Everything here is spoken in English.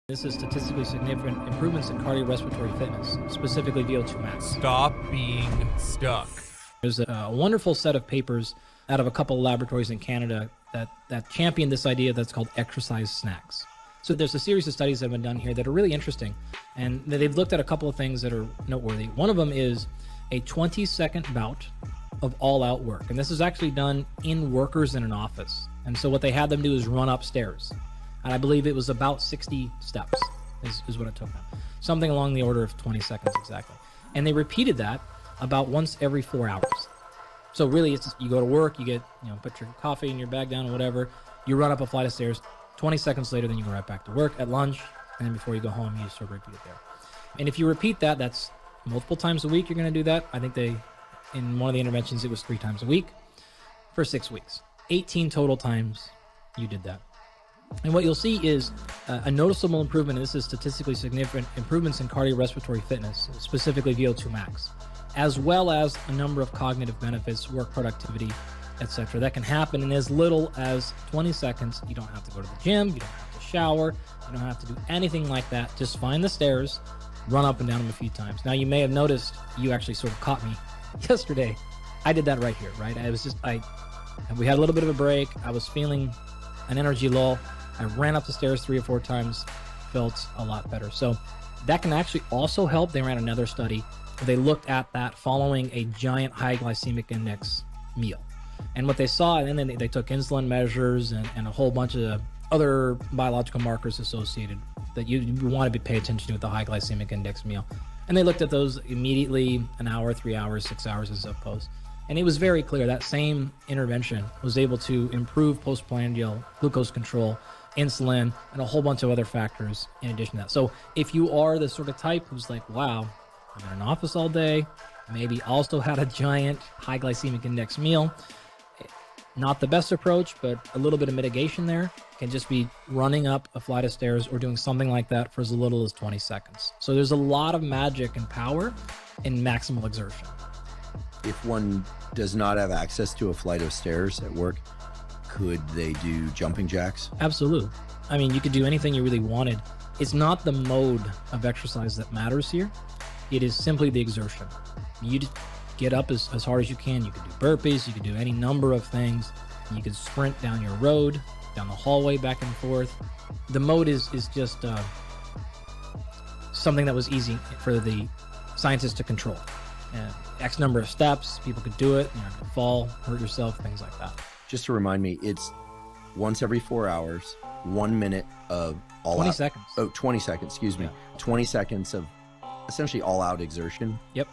This is statistically significant improvements in cardiorespiratory fitness, specifically VO2 max. Stop being stuck. There's a wonderful set of papers out of a couple of laboratories in Canada that champion this idea that's called exercise snacks. So there's a series of studies that have been done here that are really interesting, and they've looked at a couple of things that are noteworthy. One of them is a 20-second bout of all-out work, and this is actually done in workers in an office. And so what they had them do is run upstairs. And I believe it was about 60 steps is what it took them. Something along the order of 20 seconds exactly. And they repeated that about once every 4 hours. So really, it's just, you go to work, you get, put your coffee in your bag down or whatever, you run up a flight of stairs, 20 seconds later, then you go right back to work at lunch, and then before you go home, you sort of repeat it there. And if you repeat that, that's multiple times a week you're going to do that. I think in one of the interventions, it was 3 times a week for 6 weeks. 18 total times you did that. And what you'll see is a noticeable improvement, and this is statistically significant improvements in cardiorespiratory fitness, specifically VO2 max, as well as a number of cognitive benefits, work productivity, etc. That can happen in as little as 20 seconds. You don't have to go to the gym, you don't have to shower, you don't have to do anything like that. Just find the stairs, run up and down them a few times. Now, you may have noticed, you actually sort of caught me yesterday. I did that right here, right? We had a little bit of a break. I was feeling an energy lull. I ran up the stairs 3 or 4 times, felt a lot better. So that can actually also help. They ran another study where they looked at that following a giant high glycemic index meal. And what they saw, and then they took insulin measures and a whole bunch of other biological markers associated that you want to pay attention to with the high glycemic index meal. And they looked at those immediately, an hour, 3 hours, 6 hours as opposed. And it was very clear that same intervention was able to improve postprandial glucose control, insulin, and a whole bunch of other factors in addition to that. So if you are the sort of type who's like, wow, I'm in an office all day, maybe also had a giant high glycemic index meal, not the best approach, but a little bit of mitigation there can just be running up a flight of stairs or doing something like that for as little as 20 seconds. So there's a lot of magic and power in maximal exertion. If one does not have access to a flight of stairs at work, could they do jumping jacks? Absolutely. I mean, you could do anything you really wanted. It's not the mode of exercise that matters here. It is simply the exertion. You just get up as hard as you can. You could do burpees. You could do any number of things. You could sprint down your road, down the hallway, back and forth. The mode is just something that was easy for the scientists to control. X number of steps, people could do it. You're not going to fall, hurt yourself, things like that. Just to remind me, it's once every 4 hours, 1 minute of all 20 out. seconds. 20 seconds, excuse me. Yeah. 20 seconds of essentially all out exertion. Yep.